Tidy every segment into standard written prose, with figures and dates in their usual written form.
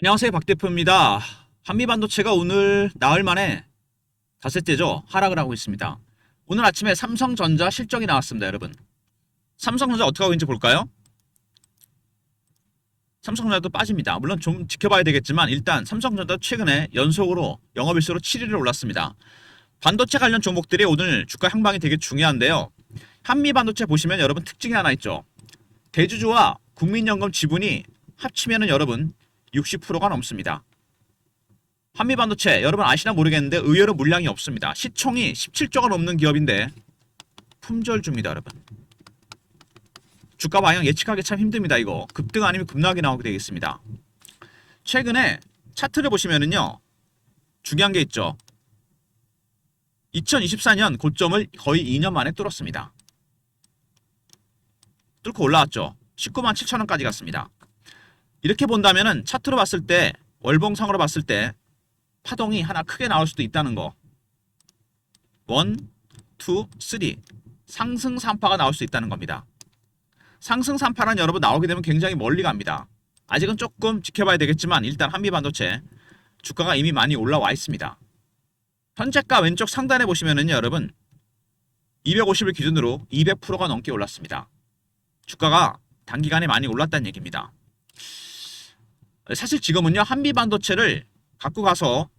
안녕하세요, 박 대표입니다. 한미반도체가 오늘 나흘 만에 닷새째죠. 하락을 하고 있습니다. 오늘 아침에 삼성전자 실적이 나왔습니다, 여러분. 삼성전자 어떻게 하고 있는지 볼까요? 삼성전자도 빠집니다. 물론 좀 지켜봐야 되겠지만 일단 삼성전자 최근에 연속으로 영업일수로 7위를 올랐습니다. 반도체 관련 종목들이 오늘 주가 향방이 되게 중요한데요. 한미반도체 보시면 여러분 특징이 하나 있죠. 대주주와 국민연금 지분이 합치면은 여러분 60%가 넘습니다. 한미반도체 여러분 아시나 모르겠는데 의외로 물량이 없습니다. 시총이 17조가 넘는 기업인데 품절주입니다, 여러분. 주가 방향 예측하기 참 힘듭니다. 이거 급등 아니면 급락이 나오게 되겠습니다. 최근에 차트를 보시면은요, 중요한 게 있죠. 2024년 고점을 거의 2년 만에 뚫었습니다. 뚫고 올라왔죠. 19만 7천 원까지 갔습니다. 이렇게 본다면은 차트로 봤을 때, 월봉상으로 봤을 때 파동이 하나 크게 나올 수도 있다는 거. 1, 2, 3 상승 3파가 나올 수 있다는 겁니다. 상승 3파란 여러분 나오게 되면 굉장히 멀리 갑니다. 아직은 조금 지켜봐야 되겠지만 일단 한미반도체 주가가 이미 많이 올라와 있습니다. 현재가 왼쪽 상단에 보시면은요, 여러분 250을 기준으로 200%가 넘게 올랐습니다. 주가가 단기간에 많이 올랐다는 얘기입니다. 사실 지금은요, 한미반도체를 갖고 가서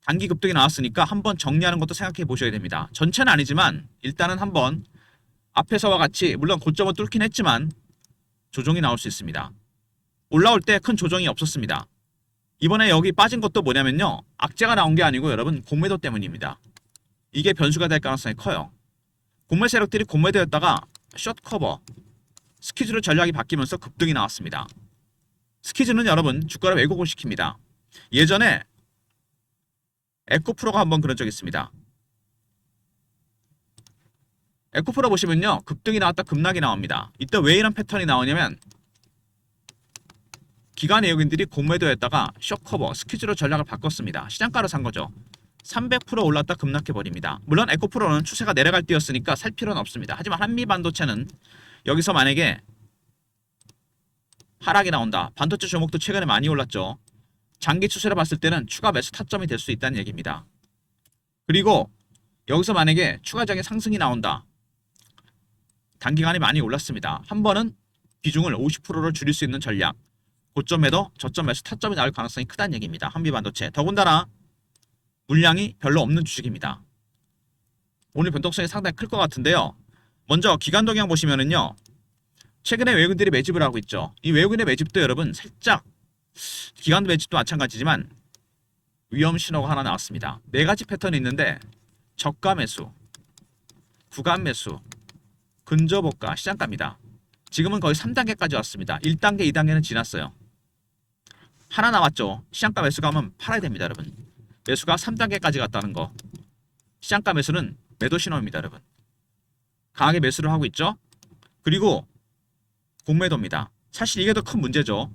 단기 급등이 나왔으니까 한번 정리하는 것도 생각해 보셔야 됩니다. 전체는 아니지만 일단은 한번 앞에서와 같이 물론 고점을 뚫긴 했지만 조정이 나올 수 있습니다. 올라올 때 큰 조정이 없었습니다. 이번에 여기 빠진 것도 뭐냐면요, 악재가 나온 게 아니고 여러분 공매도 때문입니다. 이게 변수가 될 가능성이 커요. 공매 세력들이 공매도였다가 숏 커버 스퀴즈로 전략이 바뀌면서 급등이 나왔습니다. 스퀴즈는 여러분 주가를 왜곡을 시킵니다. 예전에 에코프로가 한번 그런 적이 있습니다. 에코프로 보시면요, 급등이 나왔다 급락이 나옵니다. 이때 왜 이런 패턴이 나오냐면 기관 외국인들이 공매도했다가 숏커버 스퀴즈로 전략을 바꿨습니다. 시장가로 산 거죠. 300% 올랐다 급락해버립니다. 물론 에코프로는 추세가 내려갈 때였으니까 살 필요는 없습니다. 하지만 한미반도체는 여기서 만약에 하락이 나온다. 반도체 종목도 최근에 많이 올랐죠. 장기 추세로 봤을 때는 추가 매수 타점이 될 수 있다는 얘기입니다. 그리고 여기서 만약에 추가적인 상승이 나온다. 단기간에 많이 올랐습니다. 한 번은 비중을 50%로 줄일 수 있는 전략. 고점 매도, 저점 매수 타점이 나올 가능성이 크다는 얘기입니다. 한미반도체. 더군다나 물량이 별로 없는 주식입니다. 오늘 변동성이 상당히 클 것 같은데요. 먼저 기간 동향 보시면은요, 최근에 외국인들이 매집을 하고 있죠. 이 외국인의 매집도 여러분 살짝 기관 매집도 마찬가지지만 위험 신호가 하나 나왔습니다. 네 가지 패턴이 있는데 저가 매수, 구간 매수, 근저보가, 시장가입니다. 지금은 거의 3단계까지 왔습니다. 1단계, 2단계는 지났어요. 하나 남았죠. 시장가 매수가 하면 팔아야 됩니다, 여러분. 매수가 3단계까지 갔다는 거. 시장가 매수는 매도 신호입니다, 여러분. 강하게 매수를 하고 있죠. 그리고 공매도입니다. 사실 이게 더 큰 문제죠.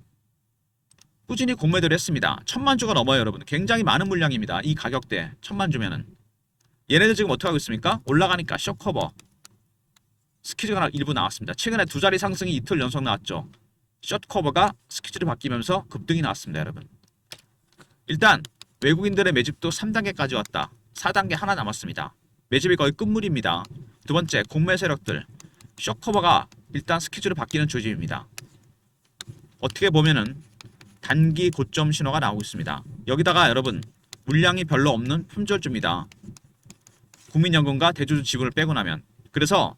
꾸준히 공매도를 했습니다. 1000만 주가 넘어요, 여러분. 굉장히 많은 물량입니다. 이 가격대 1000만 주면은. 얘네들 지금 어떻게 하고 있습니까? 올라가니까 숏커버 스퀴즈가 일부 나왔습니다. 최근에 두 자리 상승이 이틀 연속 나왔죠. 숏커버가 스퀴즈로 바뀌면서 급등이 나왔습니다, 여러분. 일단 외국인들의 매집도 3단계까지 왔다. 4단계 하나 남았습니다. 매집이 거의 끝물입니다. 두 번째, 공매 세력들 숏커버가 일단 스퀴즈로 바뀌는 조짐입니다. 어떻게 보면은 단기 고점 신호가 나오고 있습니다. 여기다가 여러분 물량이 별로 없는 품절주입니다. 국민연금과 대주주 지분을 빼고 나면. 그래서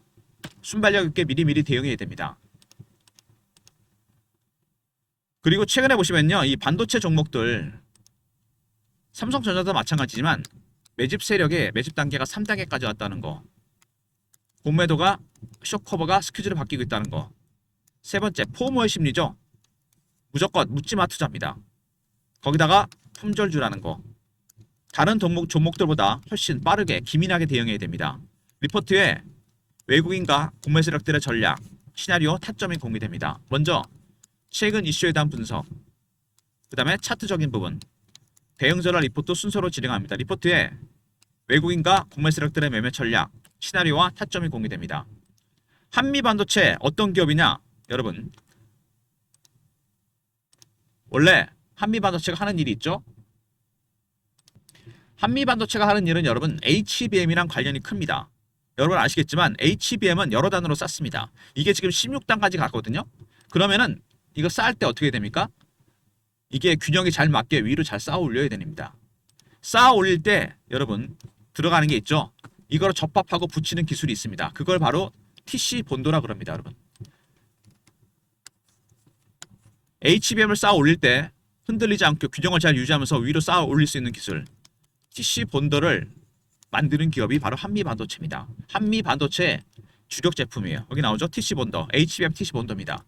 순발력 있게 미리미리 대응해야 됩니다. 그리고 최근에 보시면요, 이 반도체 종목들 삼성전자도 마찬가지지만 매집 세력의 매집 단계가 3단계까지 왔다는 거, 공매도가 숏커버가 스퀴즈로 바뀌고 있다는 거. 세 번째, 포모의 심리죠. 무조건 묻지마 투자입니다. 거기다가 품절주라는 거. 다른 종목들보다 훨씬 빠르게 기민하게 대응해야 됩니다. 리포트에 외국인과 공매 세력들의 전략, 시나리오, 타점이 공개됩니다. 먼저 최근 이슈에 대한 분석, 그 다음에 차트적인 부분, 대응 전략 리포트 순서로 진행합니다. 리포트에 외국인과 공매 세력들의 매매 전략, 시나리오와 타점이 공개됩니다. 한미반도체 어떤 기업이냐? 여러분 원래 한미반도체가 하는 일이 있죠. 한미반도체가 하는 일은 여러분 HBM이랑 관련이 큽니다. 여러분 아시겠지만 HBM은 여러 단으로 쌓습니다. 이게 지금 16단까지 갔거든요. 그러면은 이거 쌓을 때 어떻게 됩니까? 이게 균형이 잘 맞게 위로 잘 쌓아 올려야 됩니다. 쌓아 올릴 때 여러분 들어가는 게 있죠. 이거를 접합하고 붙이는 기술이 있습니다. 그걸 바로 TC 본도라 그럽니다, 여러분. HBM을 쌓아 올릴 때 흔들리지 않고 균형을 잘 유지하면서 위로 쌓아 올릴 수 있는 기술. TC 본도를 만드는 기업이 바로 한미반도체입니다. 한미반도체 주력 제품이에요. 여기 나오죠? TC 본도, HBM TC 본도입니다.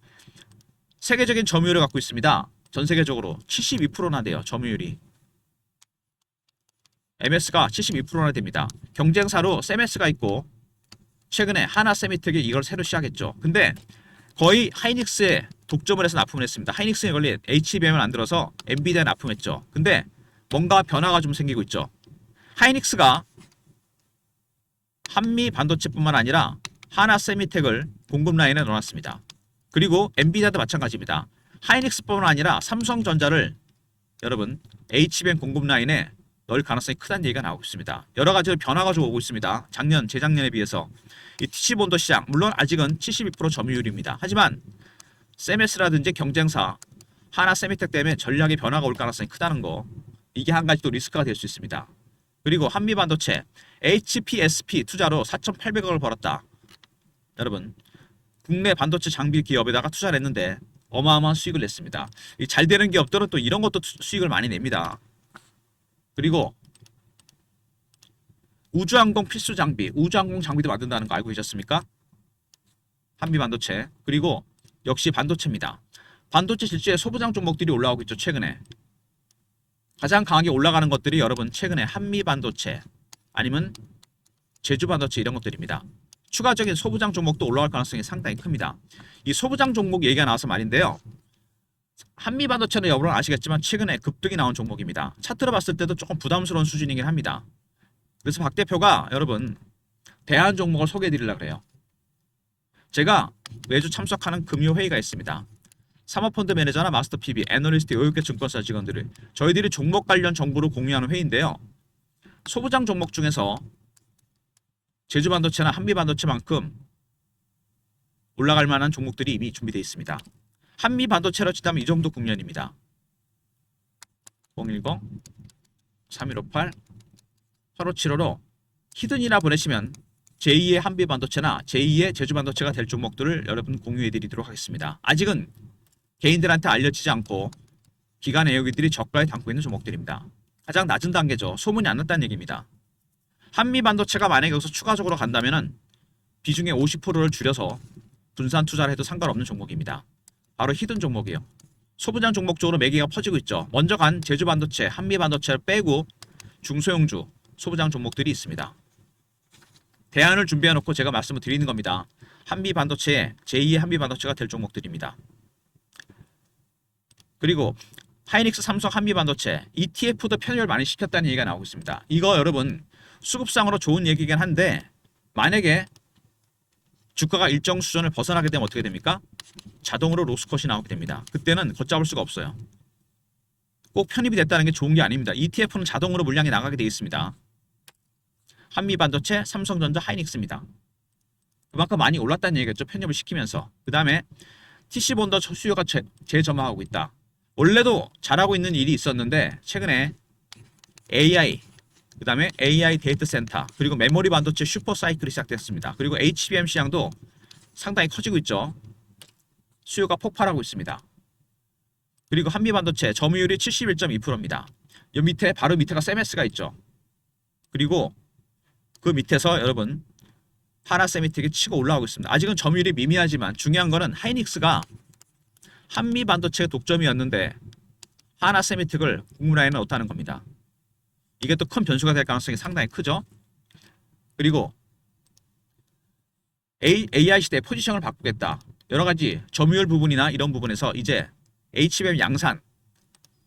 세계적인 점유율을 갖고 있습니다. 전 세계적으로 72%나 돼요. 점유율이. MS가 72%나 됩니다. 경쟁사로 세메스가 있고 최근에 하나세미텍이 이걸 새로 시작했죠. 근데 거의 하이닉스에 독점을 해서 납품을 했습니다. 하이닉스에 걸린 HBM을 만들어서 엔비디아에 납품했죠. 근데 뭔가 변화가 좀 생기고 있죠. 하이닉스가 한미 반도체뿐만 아니라 하나세미텍을 공급 라인에 넣어놨습니다. 그리고 엔비디아도 마찬가지입니다. 하이닉스뿐만 아니라 삼성전자를 여러분 HBM 공급 라인에 넣을 가능성이 크다는 얘기가 나오고 있습니다. 여러 가지 변화가 좀 오고 있습니다. 작년, 재작년에 비해서 이 TC본도 시장 물론 아직은 72% 점유율입니다. 하지만 세메스라든지 경쟁사 하나세미텍 때문에 전략의 변화가 올 가능성이 크다는 거, 이게 한 가지 또 리스크가 될 수 있습니다. 그리고 한미반도체 HPSP 투자로 4,800억을 벌었다. 여러분 국내 반도체 장비 기업에다가 투자를 했는데 어마어마한 수익을 냈습니다. 잘 되는 기업들은 또 이런 것도 수익을 많이 냅니다. 그리고 우주항공 필수 장비, 우주항공 장비도 만든다는 거 알고 계셨습니까? 한미반도체. 그리고 역시 반도체입니다. 반도체 실제의 소부장 종목들이 올라오고 있죠. 최근에 가장 강하게 올라가는 것들이 여러분 최근에 한미반도체 아니면 제주반도체 이런 것들입니다. 추가적인 소부장 종목도 올라갈 가능성이 상당히 큽니다. 이 소부장 종목 얘기가 나와서 말인데요. 한미반도체는 여러분 아시겠지만 최근에 급등이 나온 종목입니다. 차트로 봤을 때도 조금 부담스러운 수준이긴 합니다. 그래서 박 대표가 여러분 대안 종목을 소개해 드리려고 그래요. 제가 매주 참석하는 금요회의가 있습니다. 사모펀드 매니저나 마스터 PB, 애널리스트, 여유계 증권사 직원들을 저희들이 종목 관련 정보를 공유하는 회의인데요. 소부장 종목 중에서 제주반도체나 한미반도체만큼 올라갈 만한 종목들이 이미 준비되어 있습니다. 한미반도체로 치다면 이 정도 국면입니다. 010-3158-8575로 히든이나 보내시면 제2의 한미반도체나 제2의 제주반도체가 될 종목들을 여러분 공유해 드리도록 하겠습니다. 아직은 개인들한테 알려지지 않고 기관 애호기들이 저가에 담고 있는 종목들입니다. 가장 낮은 단계죠. 소문이 안 났다는 얘기입니다. 한미반도체가 만약에 여기서 추가적으로 간다면은 비중의 50%를 줄여서 분산 투자를 해도 상관없는 종목입니다. 바로 히든 종목이에요. 소부장 종목 쪽으로 매기가 퍼지고 있죠. 먼저 간 제주반도체, 한미반도체를 빼고 중소형주 소부장 종목들이 있습니다. 대안을 준비해 놓고 제가 말씀을 드리는 겁니다. 한미반도체의 제2의 한미반도체가 될 종목들입니다. 그리고 하이닉스, 삼성, 한미반도체 ETF도 편입을 많이 시켰다는 얘기가 나오고 있습니다. 이거 여러분 수급상으로 좋은 얘기긴 한데 만약에 주가가 일정 수준을 벗어나게 되면 어떻게 됩니까? 자동으로 로스컷이 나오게 됩니다. 그때는 걷잡을 수가 없어요. 꼭 편입이 됐다는 게 좋은 게 아닙니다. ETF는 자동으로 물량이 나가게 되어 있습니다. 한미반도체, 삼성전자, 하이닉스입니다. 그만큼 많이 올랐다는 얘기겠죠. 편입을 시키면서. 그 다음에 TC본도 수요가 재점화하고 있다. 원래도 잘하고 있는 일이 있었는데 최근에 AI, 그 다음에 AI 데이터 센터, 그리고 메모리 반도체 슈퍼 사이클이 시작됐습니다. 그리고 HBM 시장도 상당히 커지고 있죠. 수요가 폭발하고 있습니다. 그리고 한미반도체 점유율이 71.2%입니다. 이 밑에 바로 밑에가 세메스가 있죠. 그리고 그 밑에서 여러분 하나세미텍이 치고 올라가고 있습니다. 아직은 점유율이 미미하지만 중요한 거는 하이닉스가 한미반도체 독점이었는데 하나세미텍을 국물라인에 넣었다는 겁니다. 이게 또 큰 변수가 될 가능성이 상당히 크죠. 그리고 AI 시대의 포지션을 바꾸겠다. 여러 가지 점유율 부분이나 이런 부분에서 이제 HBM 양산,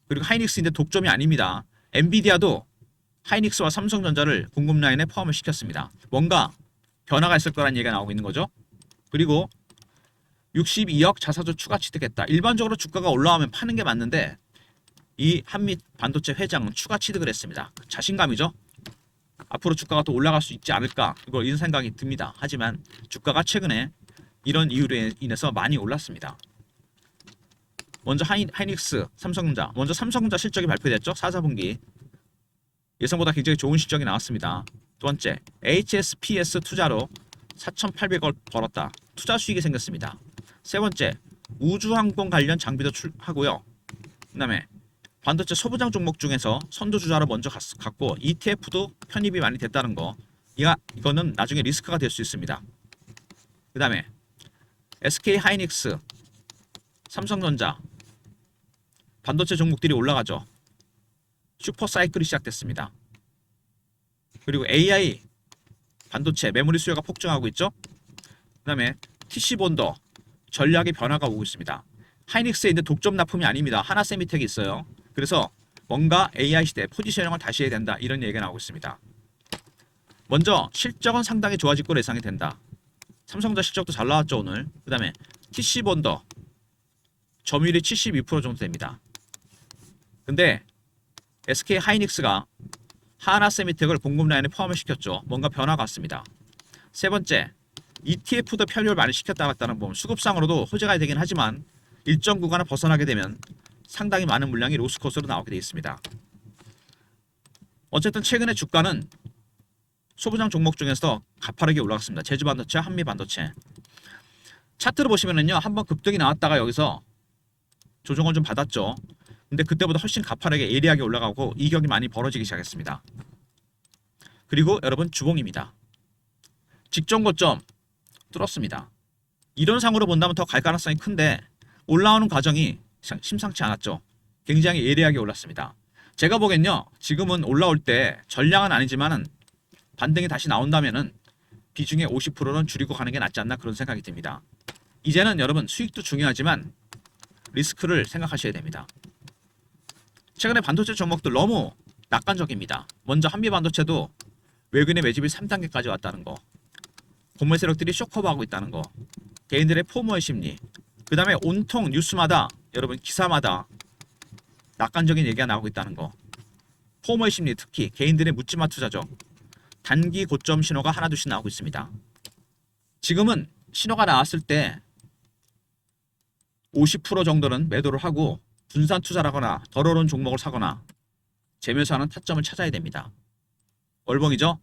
그리고 하이닉스인데 독점이 아닙니다. 엔비디아도 하이닉스와 삼성전자를 공급 라인에 포함을 시켰습니다. 뭔가 변화가 있을 거란 얘기가 나오고 있는 거죠. 그리고 62억 자사주 추가 취득했다. 일반적으로 주가가 올라오면 파는 게 맞는데 이 한미 반도체 회장은 추가 취득을 했습니다. 자신감이죠. 앞으로 주가가 더 올라갈 수 있지 않을까 이런 생각이 듭니다. 하지만 주가가 최근에 이런 이유로 인해서 많이 올랐습니다. 먼저 하이닉스, 삼성전자. 먼저 삼성전자 실적이 발표됐죠. 4분기 예상보다 굉장히 좋은 실적이 나왔습니다. 두 번째, HSPS 투자로 4,800억 벌었다. 투자 수익이 생겼습니다. 세 번째, 우주항공 관련 장비도 하고요. 그 다음에 반도체 소부장 종목 중에서 선두주자로 먼저 갔고 ETF도 편입이 많이 됐다는 거. 이거는 나중에 리스크가 될 수 있습니다. 그 다음에 SK 하이닉스, 삼성전자 반도체 종목들이 올라가죠. 슈퍼사이클이 시작됐습니다. 그리고 AI 반도체 메모리 수요가 폭증하고 있죠. 그 다음에 TC본더 전략의 변화가 오고 있습니다. 하이닉스에 있는 독점 납품이 아닙니다. 하나세미텍이 있어요. 그래서 뭔가 AI 시대에 포지셔닝을 다시 해야 된다. 이런 얘기가 나오고 있습니다. 먼저 실적은 상당히 좋아질 거로 예상이 된다. 삼성전자 실적도 잘 나왔죠 오늘. 그 다음에 TC본더 점유율이 72% 정도 됩니다. 근데 SK 하이닉스가 하나세미텍을 공급 라인에 포함을 시켰죠. 뭔가 변화가 왔습니다. 세 번째, ETF도 편입을 많이 시켰다는 부분. 수급상으로도 호재가 되긴 하지만 일정 구간을 벗어나게 되면 상당히 많은 물량이 로스컷으로 나오게 되어 있습니다. 어쨌든 최근에 주가는 소부장 종목 중에서 가파르게 올라갔습니다. 제주반도체, 한미반도체. 차트를 보시면은요, 한번 급등이 나왔다가 여기서 조정을 좀 받았죠. 근데 그때보다 훨씬 가파르게 예리하게 올라가고 이격이 많이 벌어지기 시작했습니다. 그리고 여러분 주봉입니다. 직전 고점 뚫었습니다. 이런 상으로 본다면 더 갈 가능성이 큰데 올라오는 과정이 심상치 않았죠. 굉장히 예리하게 올랐습니다. 제가 보기엔요, 지금은 올라올 때 전량은 아니지만은 반등이 다시 나온다면은 비중의 50%는 줄이고 가는 게 낫지 않나 그런 생각이 듭니다. 이제는 여러분 수익도 중요하지만 리스크를 생각하셔야 됩니다. 최근에 반도체 종목들 너무 낙관적입니다. 먼저 한미반도체도 외국인의 매집이 3단계까지 왔다는 거, 공매 세력들이 쇼커버하고 있다는 거, 개인들의 포모의 심리, 그 다음에 온통 뉴스마다 여러분 기사마다 낙관적인 얘기가 나오고 있다는 거, 포모의 심리, 특히 개인들의 묻지마 투자죠. 단기 고점 신호가 하나둘씩 나오고 있습니다. 지금은 신호가 나왔을 때 50% 정도는 매도를 하고 분산 투자를 하거나 덜 오른 종목을 사거나 재매수하는 타점을 찾아야 됩니다. 월봉이죠?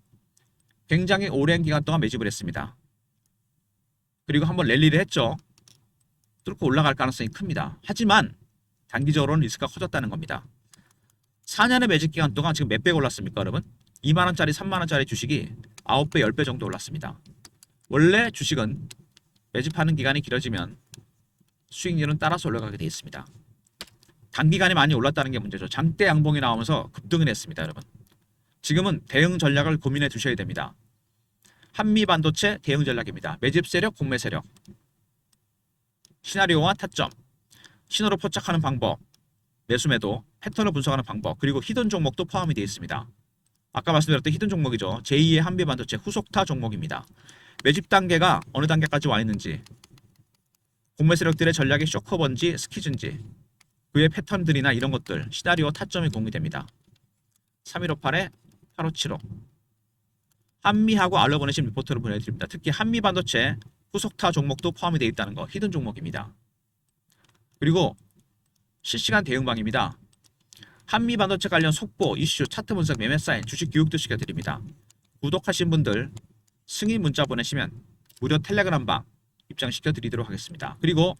굉장히 오랜 기간 동안 매집을 했습니다. 그리고 한번 랠리를 했죠. 뚫고 올라갈 가능성이 큽니다. 하지만 단기적으로는 리스크가 커졌다는 겁니다. 4년의 매집 기간 동안 지금 몇 배 올랐습니까 여러분? 2만원짜리 3만원짜리 주식이 9배 10배 정도 올랐습니다. 원래 주식은 매집하는 기간이 길어지면 수익률은 따라서 올라가게 되어 있습니다. 단기간에 많이 올랐다는 게 문제죠. 장대 양봉이 나오면서 급등을 했습니다 여러분. 지금은 대응 전략을 고민해 두셔야 됩니다. 한미반도체 대응 전략입니다. 매집 세력, 공매 세력, 시나리오와 타점, 신호로 포착하는 방법, 매수 매도, 패턴을 분석하는 방법, 그리고 히든 종목도 포함이 되어 있습니다. 아까 말씀드렸던 히든 종목이죠. 제2의 한미반도체 후속타 종목입니다. 매집 단계가 어느 단계까지 와 있는지, 공매 세력들의 전략이 쇼커번지 스키즈인지, 그의 패턴들이나 이런 것들, 시나리오 타점이 공유됩니다. 3158에 8575 한미하고 알려보내신 리포트를 보내드립니다. 특히 한미반도체 후속타 종목도 포함이 되어 있다는 거, 히든 종목입니다. 그리고 실시간 대응방입니다. 한미반도체 관련 속보, 이슈, 차트 분석, 매매 사인, 주식 교육도 시켜드립니다. 구독하신 분들 승인 문자 보내시면 무료 텔레그램방 입장시켜드리도록 하겠습니다. 그리고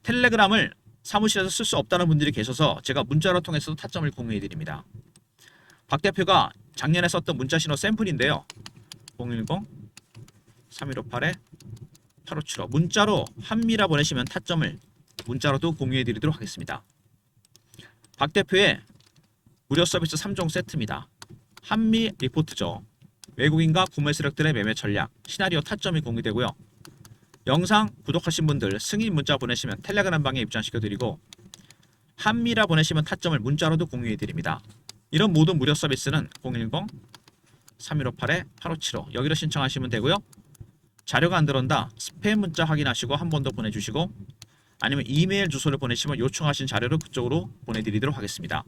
텔레그램을 사무실에서 쓸 수 없다는 분들이 계셔서 제가 문자로 통해서도 타점을 공유해드립니다. 박 대표가 작년에 썼던 문자 신호 샘플인데요. 010-3158-8575 문자로 한미라 보내시면 타점을 문자로도 공유해드리도록 하겠습니다. 박 대표의 무료 서비스 3종 세트입니다. 한미 리포트죠. 외국인과 구매 세력들의 매매 전략, 시나리오 타점이 공유되고요. 영상 구독하신 분들 승인 문자 보내시면 텔레그램 방에 입장시켜드리고 한미라 보내시면 타점을 문자로도 공유해드립니다. 이런 모든 무료 서비스는 010-3158-8575 여기로 신청하시면 되고요. 자료가 안 들어온다 스팸 문자 확인하시고 한 번 더 보내주시고 아니면 이메일 주소를 보내시면 요청하신 자료를 그쪽으로 보내드리도록 하겠습니다.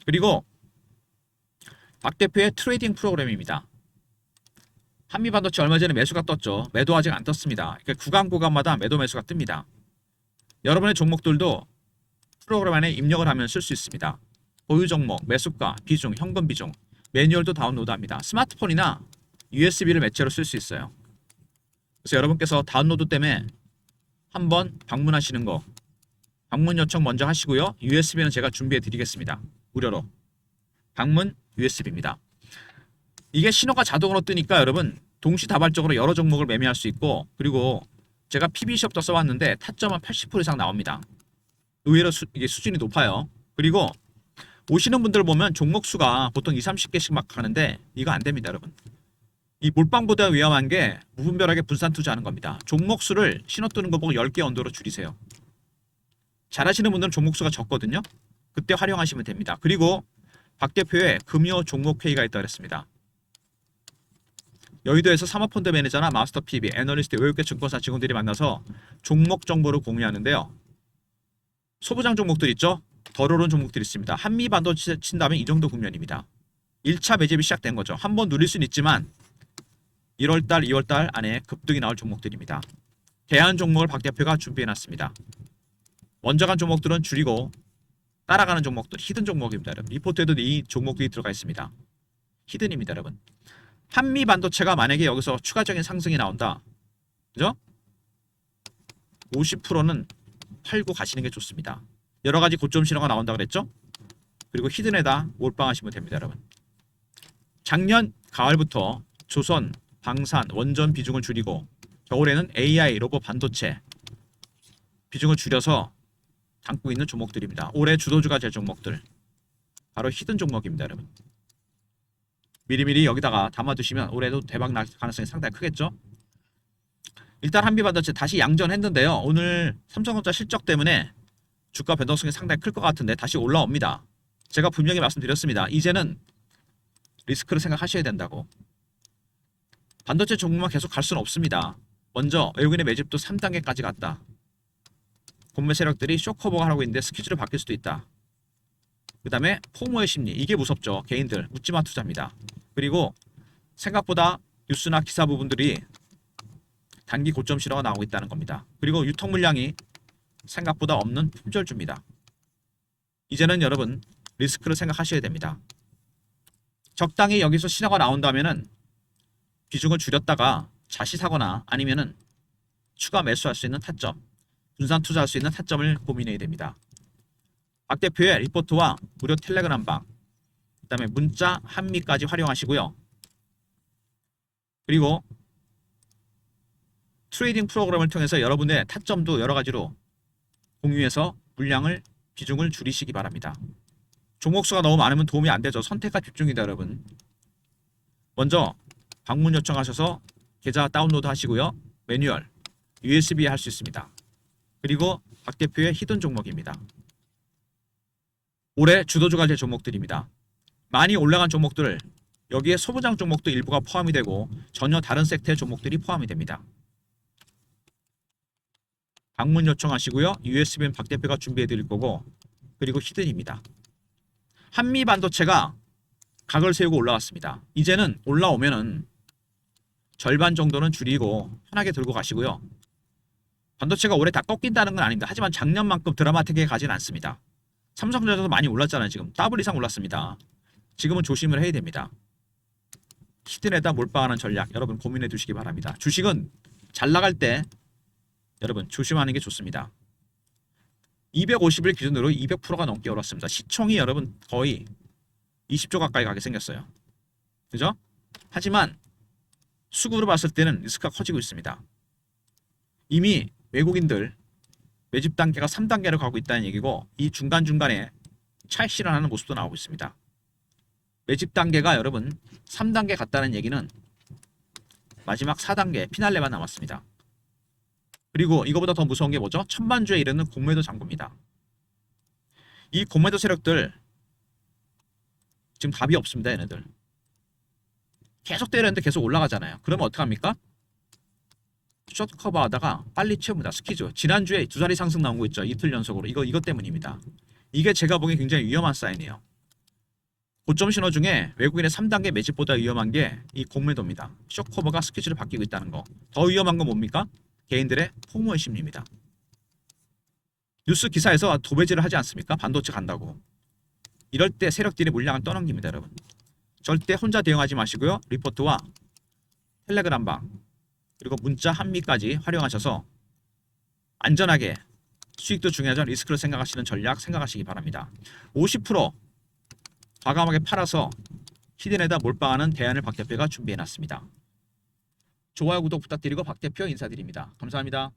그리고 박 대표의 트레이딩 프로그램입니다. 한미반도체 얼마 전에 매수가 떴죠. 매도 아직 안 떴습니다. 그러니까 구간마다 매도 매수가 뜹니다. 여러분의 종목들도 프로그램 안에 입력을 하면 쓸 수 있습니다. 보유 종목, 매수가, 비중, 현금 비중, 매뉴얼도 다운로드합니다. 스마트폰이나 USB를 매체로 쓸 수 있어요. 그래서 여러분께서 다운로드 때문에 한번 방문하시는 거, 방문 요청 먼저 하시고요. USB는 제가 준비해 드리겠습니다. 무료로. 방문 USB입니다. 이게 신호가 자동으로 뜨니까 여러분 동시다발적으로 여러 종목을 매매할 수 있고, 그리고 제가 PB시업도 써봤는데 타점은 80% 이상 나옵니다. 의외로 이게 수준이 높아요. 그리고 오시는 분들 보면 종목 수가 보통 20, 30개씩 막 하는데 이거 안 됩니다, 여러분. 이 몰빵보다 위험한 게 무분별하게 분산 투자하는 겁니다. 종목 수를 신호 뜨는 거 보고 10개 언더로 줄이세요. 잘하시는 분들은 종목 수가 적거든요. 그때 활용하시면 됩니다. 그리고 박 대표의 금요 종목 회의가 있다고 했습니다. 여의도에서 사모펀드 매니저나 마스터 PB, 애널리스트, 외국계 증권사 직원들이 만나서 종목 정보를 공유하는데요. 소부장 종목들 있죠? 덜 오른 종목들이 있습니다. 한미반도체 친다면 이 정도 국면입니다. 1차 매집이 시작된 거죠. 한번 누릴 수는 있지만 1월달, 2월달 안에 급등이 나올 종목들입니다. 대안 종목을 박 대표가 준비해놨습니다. 먼저 간 종목들은 줄이고 따라가는 종목들, 히든 종목입니다. 여러분. 리포트에도 이 종목들이 들어가 있습니다. 히든입니다, 여러분. 한미 반도체가 만약에 여기서 추가적인 상승이 나온다. 그죠? 50%는 팔고 가시는 게 좋습니다. 여러 가지 고점 신호가 나온다 그랬죠? 그리고 히든에다 몰빵하시면 됩니다, 여러분. 작년 가을부터 조선, 방산, 원전 비중을 줄이고 겨울에는 AI, 로봇 반도체 비중을 줄여서 담고 있는 종목들입니다. 올해 주도주가 될 종목들. 바로 히든 종목입니다, 여러분. 미리미리 여기다가 담아두시면 올해도 대박 날 가능성이 상당히 크겠죠? 일단 한미반도체 다시 양전했는데요. 오늘 삼성전자 실적 때문에 주가 변동성이 상당히 클 것 같은데 다시 올라옵니다. 제가 분명히 말씀드렸습니다. 이제는 리스크를 생각하셔야 된다고. 반도체 종목만 계속 갈 수는 없습니다. 먼저 외국인의 매집도 3단계까지 갔다. 공매 세력들이 쇼커버가 하고 있는데 스케줄을 바뀔 수도 있다. 그 다음에 포모의 심리, 이게 무섭죠. 개인들 묻지마 투자입니다. 그리고 생각보다 뉴스나 기사 부분들이 단기 고점 실화가 나오고 있다는 겁니다. 그리고 유통 물량이 생각보다 없는 품절주입니다. 이제는 여러분 리스크를 생각하셔야 됩니다. 적당히 여기서 신호가 나온다면은 비중을 줄였다가 자시사거나 아니면은 추가 매수할 수 있는 타점, 분산 투자할 수 있는 타점을 고민해야 됩니다. 박 대표의 리포트와 무료 텔레그램방, 그 다음에 문자 한미까지 활용하시고요. 그리고 트레이딩 프로그램을 통해서 여러분의 타점도 여러 가지로 공유해서 물량을, 비중을 줄이시기 바랍니다. 종목수가 너무 많으면 도움이 안 되죠. 선택과 집중이다, 여러분. 먼저 방문 요청하셔서 계좌 다운로드 하시고요. 매뉴얼, USB 할 수 있습니다. 그리고 박 대표의 히든 종목입니다. 올해 주도주가 될 종목들입니다. 많이 올라간 종목들, 여기에 소부장 종목도 일부가 포함이 되고 전혀 다른 섹터의 종목들이 포함이 됩니다. 방문 요청하시고요. USB는 박 대표가 준비해 드릴 거고, 그리고 히든입니다. 한미 반도체가 각을 세우고 올라왔습니다. 이제는 올라오면은 절반 정도는 줄이고 편하게 들고 가시고요. 반도체가 올해 다 꺾인다는 건 아닙니다. 하지만 작년만큼 드라마틱하게 가진 않습니다. 삼성전자도 많이 올랐잖아요. 지금 더블 이상 올랐습니다. 지금은 조심을 해야 됩니다. 히든에다 몰빵하는 전략 여러분 고민해 두시기 바랍니다. 주식은 잘 나갈 때 여러분 조심하는 게 좋습니다. 250일 기준으로 200%가 넘게 올랐습니다. 시총이 여러분 거의 20조 가까이 가게 생겼어요. 그죠? 하지만 수급으로 봤을 때는 리스크가 커지고 있습니다. 이미 외국인들 매집 단계가 3단계로 가고 있다는 얘기고, 이 중간중간에 차익 실현하는 모습도 나오고 있습니다. 매집 단계가 여러분 3단계 갔다는 얘기는 마지막 4단계 피날레만 남았습니다. 그리고 이거보다 더 무서운 게 뭐죠? 천만주에 이르는 공매도 잔고입니다. 이 공매도 세력들 지금 답이 없습니다. 얘네들 계속 때렸는데 계속 올라가잖아요. 그러면 어떡합니까? 숏 커버하다가 빨리 채웁니다. 스키즈. 지난주에 두 자리 상승 나온 거 있죠. 이틀 연속으로. 이것 때문입니다. 이게 제가 보기엔 굉장히 위험한 사인이에요. 고점 신호 중에 외국인의 3단계 매집보다 위험한 게 이 공매도입니다. 숏 커버가 스키즈로 바뀌고 있다는 거. 더 위험한 건 뭡니까? 개인들의 포모의 심리입니다. 뉴스 기사에서 도배질을 하지 않습니까? 반도체 간다고. 이럴 때 세력들이 물량을 떠넘깁니다, 여러분. 절대 혼자 대응하지 마시고요. 리포트와 텔레그램방 그리고 문자 한미까지 활용하셔서 안전하게 수익도 중요하지만 리스크를 생각하시는 전략 생각하시기 바랍니다. 50% 과감하게 팔아서 히든에다 몰빵하는 대안을 박 대표가 준비해놨습니다. 좋아요 구독 부탁드리고 박 대표 인사드립니다. 감사합니다.